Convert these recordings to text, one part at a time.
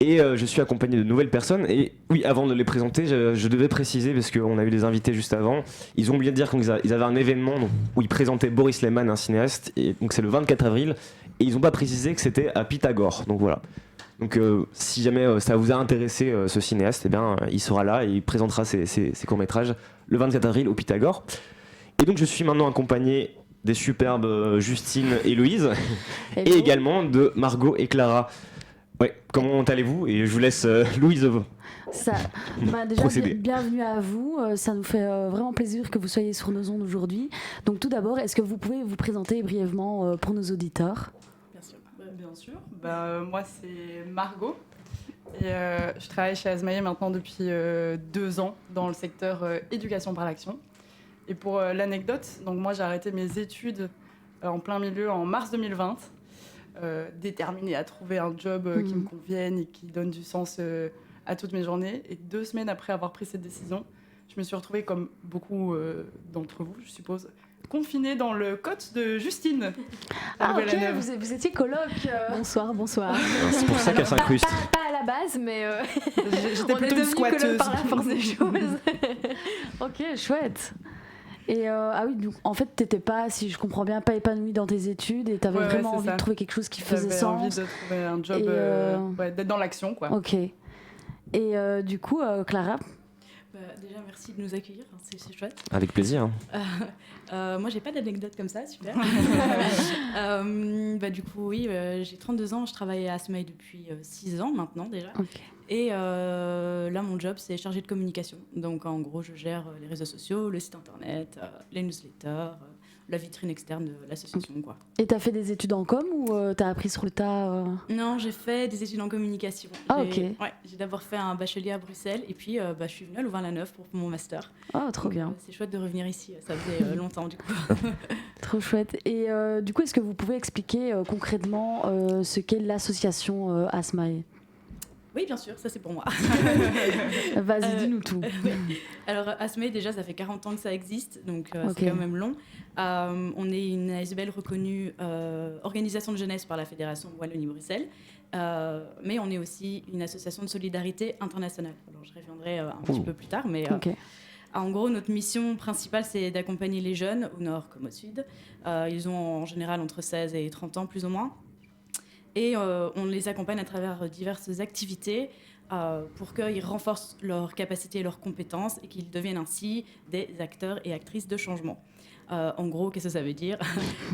Et je suis accompagné de nouvelles personnes. Et oui, avant de les présenter, je devais préciser, parce qu'on a eu des invités juste avant, ils ont oublié de dire qu'ils avaient un événement où ils présentaient Boris Lehman, un cinéaste, et donc c'est le 24 avril, et ils n'ont pas précisé que c'était à Pythagore. Donc voilà. Donc si jamais ça vous a intéressé, ce cinéaste, eh bien, il sera là et il présentera ses courts-métrages le 24 avril au Pythagore. Et donc je suis maintenant accompagné des superbes Justine et Louise, et également de Margot et Clara. Ouais, comment allez-vous? Et je vous laisse Louise Déjà, procéder. Bienvenue à vous. Ça nous fait vraiment plaisir que vous soyez sur nos ondes aujourd'hui. Donc tout d'abord, est-ce que vous pouvez vous présenter brièvement pour nos auditeurs? Bien sûr. Moi, c'est Margot. Et je travaille chez Asmae maintenant depuis 2 ans dans le secteur éducation par l'action. Et pour l'anecdote, donc moi j'ai arrêté mes études en plein milieu en mars 2020. Déterminée à trouver un job qui me convienne et qui donne du sens à toutes mes journées. Et 2 semaines après avoir pris cette décision, je me suis retrouvée, comme beaucoup d'entre vous, je suppose, confinée dans le cote de Justine. Ah ok, vous étiez coloc. Bonsoir. C'est pour ça qu'elle s'incruste. Pas à la base, mais j'étais on plutôt est une devenus squatteuse. colocs par la force des choses. Ok, chouette. Et ah oui, donc, en fait, t'étais pas, si je comprends bien, pas épanouie dans tes études et t'avais vraiment envie de trouver quelque chose qui faisait sens. J'avais envie de trouver un job, d'être dans l'action, quoi. Ok. Et du coup, Clara? Déjà, merci de nous accueillir, c'est chouette. Avec plaisir. Moi, j'ai pas d'anecdote comme ça, super. Du coup, oui, j'ai 32 ans, je travaille à Asmae depuis 6 ans maintenant déjà. Okay. Et là, mon job, c'est chargé de communication. Donc, en gros, je gère les réseaux sociaux, le site internet, les newsletters, la vitrine externe de l'association, quoi. Et t'as fait des études en com ou t'as appris sur le tas Non, j'ai fait des études en communication. Ok. Ouais, j'ai d'abord fait un bachelier à Bruxelles et puis je suis venue à Louvain-la-Neuve pour mon master. Oh, trop bien. C'est chouette de revenir ici, ça faisait longtemps du coup. Trop chouette. Et du coup, est-ce que vous pouvez expliquer concrètement ce qu'est l'association Asmae? Oui, bien sûr, ça c'est pour moi. Vas-y, dis-nous tout. Alors, Asmae, déjà, ça fait 40 ans que ça existe, donc c'est quand même long. On est une ASBL reconnue organisation de jeunesse par la Fédération Wallonie-Bruxelles, mais on est aussi une association de solidarité internationale. Alors, je reviendrai un petit peu plus tard, mais en gros, notre mission principale, c'est d'accompagner les jeunes, au nord comme au sud. Ils ont en général entre 16 et 30 ans, plus ou moins. Et on les accompagne à travers diverses activités pour qu'ils renforcent leurs capacités et leurs compétences et qu'ils deviennent ainsi des acteurs et actrices de changement. En gros, qu'est-ce que ça veut dire?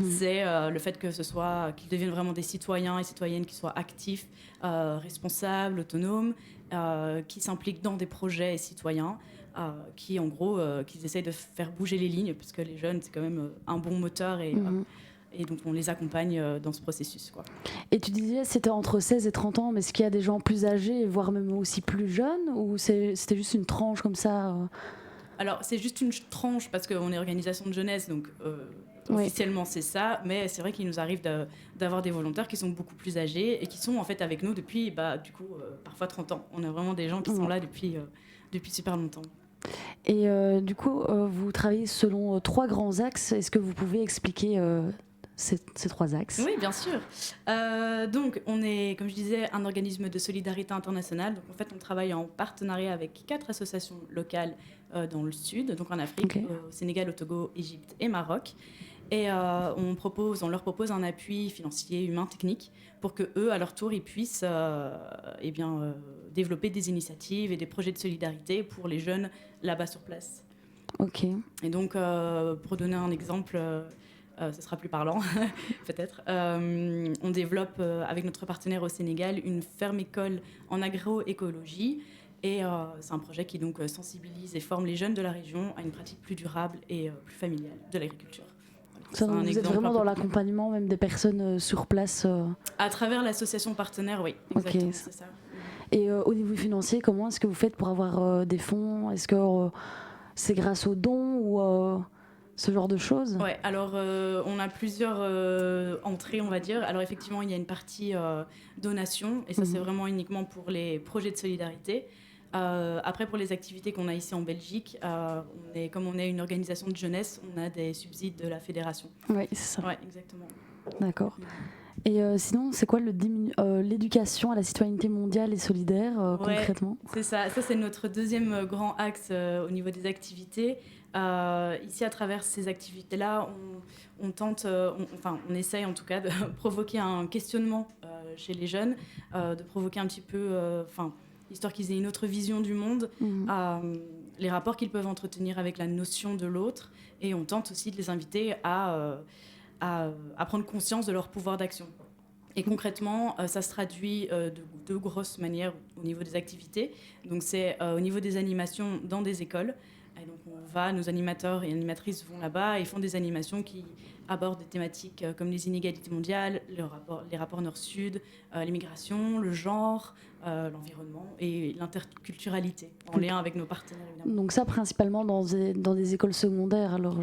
C'est le fait qu'ils deviennent vraiment des citoyens et citoyennes qui soient actifs, responsables, autonomes, qui s'impliquent dans des projets citoyens, qui, en gros, qu'ils essayent de faire bouger les lignes, parce que les jeunes, c'est quand même un bon moteur et donc on les accompagne dans ce processus, quoi. Et tu disais c'était entre 16 et 30 ans, mais est-ce qu'il y a des gens plus âgés, voire même aussi plus jeunes, ou c'était juste une tranche comme ça Alors c'est juste une tranche parce qu'on est organisation de jeunesse, donc officiellement c'est ça, mais c'est vrai qu'il nous arrive d'avoir des volontaires qui sont beaucoup plus âgés et qui sont en fait avec nous depuis parfois 30 ans. On a vraiment des gens qui sont là depuis super longtemps. Et du coup, vous travaillez selon 3 grands axes. Est-ce que vous pouvez expliquer ces 3 axes? Oui, bien sûr. Donc, on est, comme je disais, un organisme de solidarité internationale. Donc, en fait, on travaille en partenariat avec 4 associations locales dans le sud, donc en Afrique, au Sénégal, au Togo, Égypte et Maroc. Et on leur propose un appui financier, humain, technique, pour que eux, à leur tour, ils puissent développer des initiatives et des projets de solidarité pour les jeunes là-bas sur place. Ok. Et donc, pour donner un exemple, ce sera plus parlant, peut-être. On développe avec notre partenaire au Sénégal une ferme-école en agroécologie. Et c'est un projet qui donc sensibilise et forme les jeunes de la région à une pratique plus durable et plus familiale de l'agriculture. Ça, vous êtes vraiment dans l'accompagnement même des personnes sur place À travers l'association partenaire, oui, exactement, c'est ça. Et au niveau financier, comment est-ce que vous faites pour avoir des fonds? Est-ce que c'est grâce aux dons ou ce genre de choses? Ouais, alors on a plusieurs entrées, on va dire. Alors effectivement, il y a une partie donation, et ça c'est vraiment uniquement pour les projets de solidarité. Après, pour les activités qu'on a ici en Belgique, comme on est une organisation de jeunesse, on a des subsides de la fédération. Oui, c'est ça. Oui, exactement. D'accord. Et sinon, c'est quoi l'éducation à la citoyenneté mondiale et solidaire concrètement ? C'est ça. Ça, c'est notre deuxième grand axe au niveau des activités. Ici, à travers ces activités-là, on tente, on essaye en tout cas de provoquer un questionnement chez les jeunes, de provoquer un petit peu, histoire qu'ils aient une autre vision du monde, les rapports qu'ils peuvent entretenir avec la notion de l'autre, et on tente aussi de les inviter à prendre conscience de leur pouvoir d'action. Et concrètement, ça se traduit de deux grosses manières au niveau des activités. Donc c'est au niveau des animations dans des écoles. Et donc nos animateurs et animatrices vont là-bas et font des animations qui abordent des thématiques comme les inégalités mondiales, les rapports nord-sud, l'immigration, le genre, l'environnement et l'interculturalité, en lien avec nos partenaires évidemment. Donc ça principalement dans des écoles secondaires alors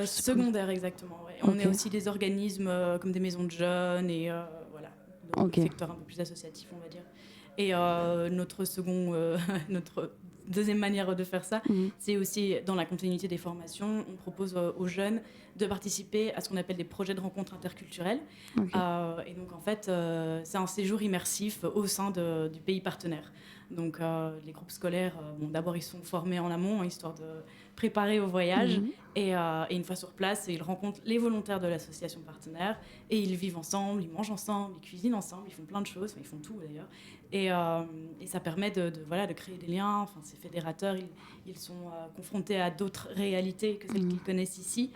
secondaires exactement, ouais. On est aussi des organismes comme des maisons de jeunes et donc le secteur un peu plus associatif on va dire. Et notre deuxième manière de faire ça, c'est aussi dans la continuité des formations. On propose aux jeunes de participer à ce qu'on appelle des projets de rencontres interculturelles. Et donc, en fait, c'est un séjour immersif au sein du pays partenaire. Donc, les groupes scolaires, d'abord, ils sont formés en amont, histoire de préparer au voyage. Et une fois sur place, ils rencontrent les volontaires de l'association partenaire. Et ils vivent ensemble, ils mangent ensemble, ils cuisinent ensemble, ils font plein de choses. Ils font tout, d'ailleurs. Et ça permet de créer des liens. Enfin, ces fédérateurs, ils sont confrontés à d'autres réalités que celles qu'ils connaissent ici.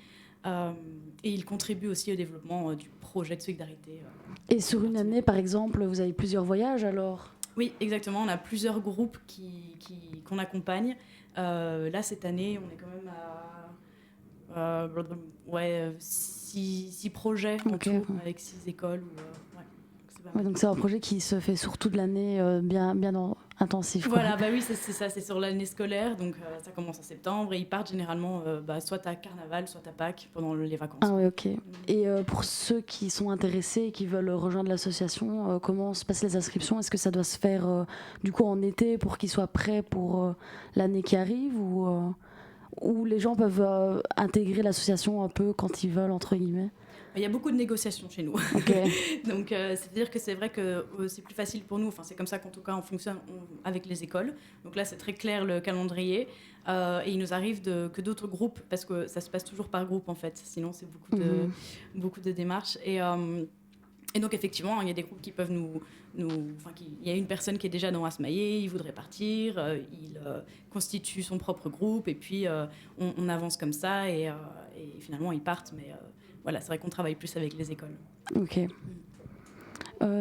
Et ils contribuent aussi au développement du projet de solidarité. Et sur une année, par exemple, vous avez plusieurs voyages alors ? Oui, exactement. On a plusieurs groupes qu'on accompagne. Là, cette année, on est quand même à 6 projets en tout, avec 6 écoles. Donc c'est un projet qui se fait sur toute l'année, bien intensif. Voilà, oui, c'est ça, c'est sur l'année scolaire, donc ça commence en septembre et ils partent généralement soit à Carnaval, soit à Pâques pendant les vacances. Ah oui, ok. Et pour ceux qui sont intéressés et qui veulent rejoindre l'association, comment se passent les inscriptions ? Est-ce que ça doit se faire du coup en été pour qu'ils soient prêts pour l'année qui arrive ou les gens peuvent intégrer l'association un peu quand ils veulent, entre guillemets ? Il y a beaucoup de négociations chez nous. Donc, c'est-à-dire que c'est vrai que c'est plus facile pour nous. Enfin, c'est comme ça qu'en tout cas, on fonctionne avec les écoles. Donc là, c'est très clair le calendrier. Et il nous arrive que d'autres groupes, parce que ça se passe toujours par groupe, en fait. Sinon, c'est beaucoup de démarches. Et donc, effectivement, il y a des groupes qui peuvent il y a une personne qui est déjà dans Asmaïe, il voudrait partir, il constitue son propre groupe, et puis on avance comme ça, et finalement, ils partent, mais... Voilà, c'est vrai qu'on travaille plus avec les écoles. Ok.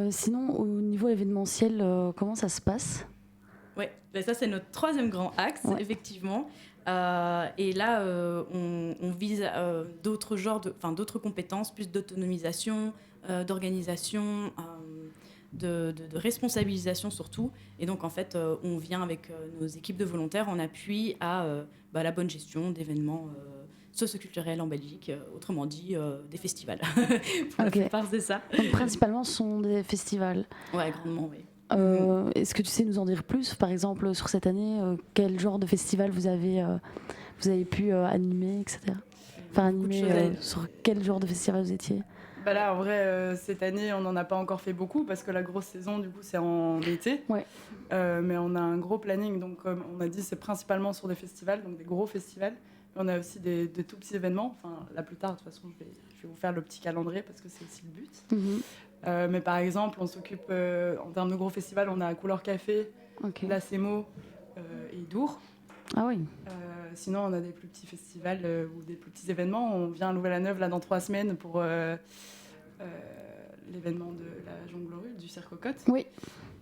Sinon, au niveau événementiel, comment ça se passe ? Oui, ça c'est notre troisième grand axe, effectivement. Et là, on vise d'autres compétences, plus d'autonomisation, d'organisation, de responsabilisation surtout. Et donc, en fait, on vient avec nos équipes de volontaires en appui à la bonne gestion d'événements socioculturels en Belgique, autrement dit des festivals. Pour la plupart, c'est ça. Donc, principalement, ce sont des festivals. Ouais, grandement, oui. Est-ce que tu sais nous en dire plus ? Par exemple, sur cette année, quel genre de festival vous avez pu animer, etc. Enfin, sur quel genre de festival vous étiez ? Là, en vrai, cette année, on n'en a pas encore fait beaucoup parce que la grosse saison, du coup, c'est en été. Mais on a un gros planning. Donc, comme on a dit, c'est principalement sur des festivals, donc des gros festivals. On a aussi des tout petits événements. Enfin, là, plus tard, de toute façon, je vais vous faire le petit calendrier parce que c'est aussi le but. Mais par exemple, on s'occupe, en termes de gros festivals, on a Couleur Café, La Semo et Dour. Ah oui. Sinon, on a des plus petits festivals ou des plus petits événements. On vient à Louvain-la-Neuve là, dans 3 semaines pour l'événement de la jonglerie, du cirque cocotte. Oui.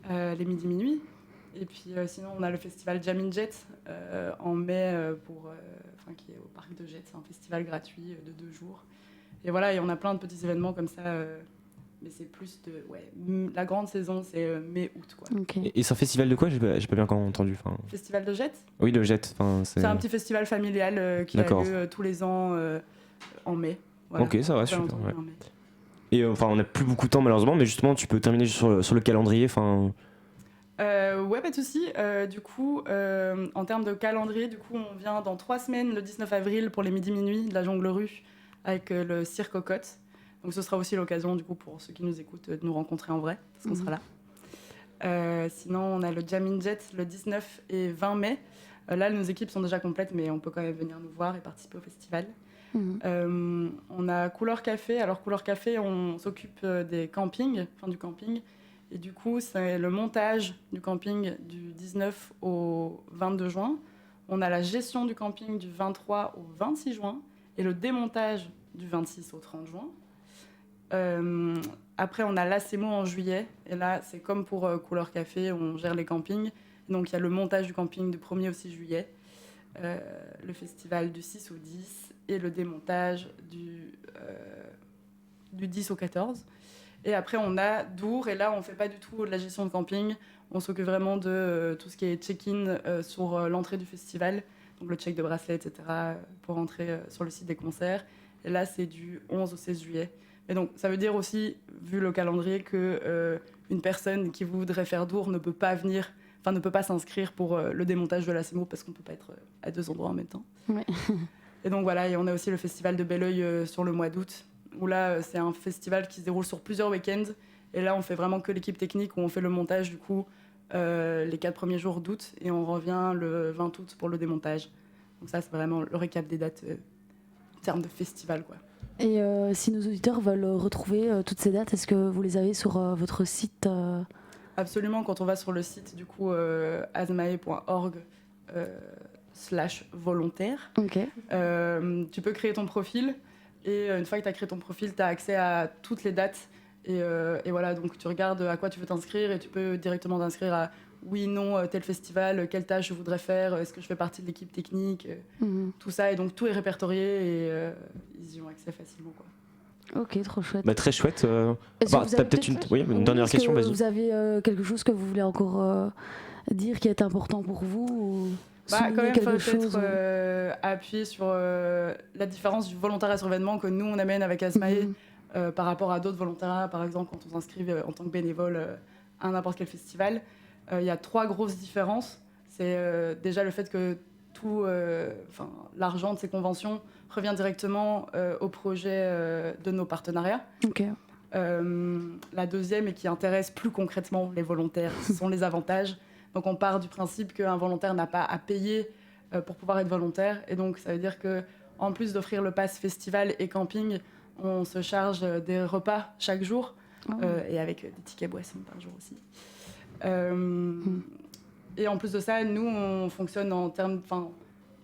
Les midi minuit. Et puis sinon, on a le festival Jam in Jet en mai qui est au parc de Jet. C'est un festival gratuit de 2 jours. Et voilà, et on a plein de petits événements comme ça. Mais c'est plus la grande saison, c'est mai-août, quoi. Et c'est un festival de quoi ? J'ai pas bien encore entendu. Festival de Jet ? Oui, le Jet. C'est un petit festival familial qui a lieu tous les ans en mai. Voilà. Ok, ça va, super. Ouais. Et on n'a plus beaucoup de temps malheureusement, mais justement, tu peux terminer sur le calendrier. Pas de souci. Du coup, en termes de calendrier, on vient dans 3 semaines, le 19 avril, pour les midi-minuit de la jonglerie avec le cirque cocotte. Donc ce sera aussi l'occasion du coup pour ceux qui nous écoutent de nous rencontrer en vrai, parce qu'on sera là. Sinon on a le Jam in Jet le 19 et 20 mai. Là nos équipes sont déjà complètes mais on peut quand même venir nous voir et participer au festival. On a Couleur Café. Alors Couleur Café, on s'occupe des campings, du camping. Et du coup, c'est le montage du camping du 19 au 22 juin. On a la gestion du camping du 23 au 26 juin et le démontage du 26 au 30 juin. Après, on a l'ACMO en juillet. Et là, c'est comme pour Couleur Café, on gère les campings. Donc, il y a le montage du camping du 1er au 6 juillet, le festival du 6 au 10 et le démontage du 10 au 14. Et après, on a Dour. Et là, on ne fait pas du tout de la gestion de camping. On s'occupe vraiment de tout ce qui est check-in sur l'entrée du festival. Donc, le check de bracelet, etc. pour entrer sur le site des concerts. Et là, c'est du 11 au 16 juillet. Et donc, ça veut dire aussi, vu le calendrier, qu'une personne qui voudrait faire Dour ne peut pas venir, ne peut pas s'inscrire pour le démontage de la CMO parce qu'on ne peut pas être à 2 endroits en même temps. Ouais. Et donc voilà, et on a aussi le festival de Belleuil sur le mois d'août, où là, c'est un festival qui se déroule sur plusieurs week-ends. Et là, on fait vraiment que l'équipe technique, où on fait le montage, du coup, les 4 premiers jours d'août, et on revient le 20 août pour le démontage. Donc ça, c'est vraiment le récap des dates en termes de festival, quoi. Et si nos auditeurs veulent retrouver toutes ces dates, est-ce que vous les avez sur votre site Absolument, quand on va sur le site, du coup, asmae.org /volontaire, Okay. Tu peux créer ton profil, et une fois que tu as créé ton profil, tu as accès à toutes les dates. Et voilà, donc tu regardes à quoi tu veux t'inscrire, et tu peux directement t'inscrire à oui, non, tel festival, quelle tâche je voudrais faire, est-ce que je fais partie de l'équipe technique, tout ça. Et donc tout est répertorié, et ils y ont accès facilement, quoi. Ok, trop chouette. Bah, très chouette. Est-ce que vous t'as avez peut-être une dernière est-ce question, que vas-y. vous avez quelque chose que vous voulez encore dire qui est important pour vous ou Quand souligner même, quelque faut chose peut-être appuyer sur la différence du volontariat sur événement que nous, on amène avec Asmae par rapport à d'autres volontariats. Par exemple, quand on s'inscrit en tant que bénévole à n'importe quel festival, il y a 3 grosses différences. C'est déjà le fait que tout l'argent de ces conventions revient directement au projet de nos partenariats. Ok. La deuxième, et qui intéresse plus concrètement les volontaires, ce sont les avantages. Donc on part du principe qu'un volontaire n'a pas à payer pour pouvoir être volontaire. Et donc ça veut dire qu'en plus d'offrir le pass festival et camping, on se charge des repas chaque jour, et avec des tickets boissons par jour aussi. Et en plus de ça, nous, on fonctionne en termes...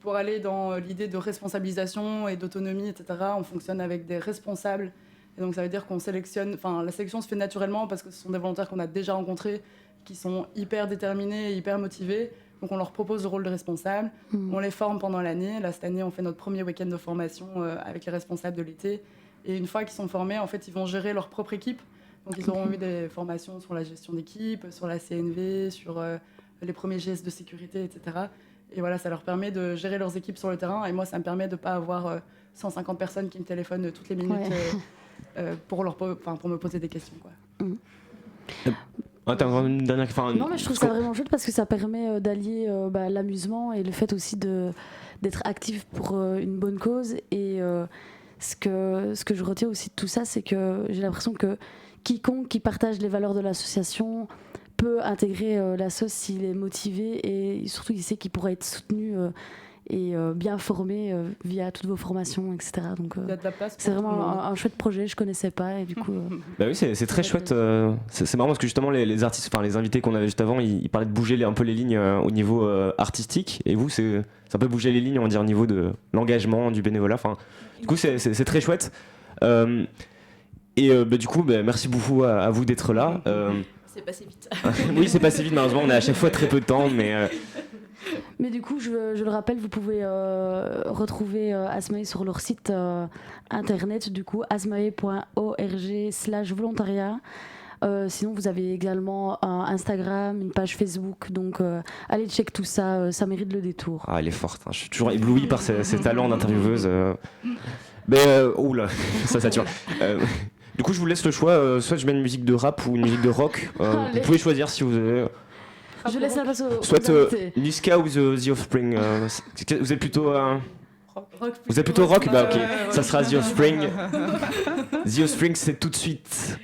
Pour aller dans l'idée de responsabilisation et d'autonomie, etc., on fonctionne avec des responsables. Et donc ça veut dire qu'on sélectionne... la sélection se fait naturellement parce que ce sont des volontaires qu'on a déjà rencontrés, qui sont hyper déterminés et hyper motivés. Donc on leur propose le rôle de responsable. On les forme pendant l'année. Là, cette année, on fait notre premier week-end de formation avec les responsables de l'été. Et une fois qu'ils sont formés, en fait, ils vont gérer leur propre équipe. Donc ils auront eu des formations sur la gestion d'équipe, sur la CNV, sur les premiers gestes de sécurité, etc. Et voilà, ça leur permet de gérer leurs équipes sur le terrain. Et moi, ça me permet de ne pas avoir 150 personnes qui me téléphonent toutes les minutes pour me poser des questions, quoi. T'as encore une dernière... Non, mais je trouve ça vraiment chouette parce que ça permet d'allier l'amusement et le fait aussi d'être actif pour une bonne cause. Et ce que je retiens aussi de tout ça, c'est que j'ai l'impression que quiconque qui partage les valeurs de l'association peut intégrer l'asso s'il est motivé, et surtout il sait qu'il pourra être soutenu et bien formé via toutes vos formations, etc. Donc Il y a de la place pour c'est tout le vraiment monde. un chouette projet, je connaissais pas, et du coup Bah oui, c'est très chouette. C'est marrant parce que justement les artistes, les invités qu'on avait juste avant, ils parlaient de bouger un peu les lignes au niveau artistique, et vous c'est un peu bouger les lignes, on va dire, au niveau de l'engagement, du bénévolat. Du coup c'est très chouette. Du coup, merci beaucoup à vous d'être là. C'est passé vite. Oui, c'est passé vite, malheureusement on a à chaque fois très peu de temps, Mais du coup, je le rappelle, vous pouvez retrouver Asmae sur leur site internet, du coup, asmae.org/volontariat. Sinon, vous avez également un Instagram, une page Facebook, donc allez check tout ça, ça mérite le détour. Ah, elle est forte, je suis toujours ébloui par ses talents d'intervieweuse. Oula, ça sature. Du coup, je vous laisse le choix, soit je mets une musique de rap ou une musique de rock. Vous pouvez choisir si vous avez... Je laisse la place aux Soit invités. Niska ou The Offspring. Vous êtes plutôt... Vous êtes plutôt rock? Bah ok, Ouais, ça sera The Offspring. The Offspring, c'est tout de suite.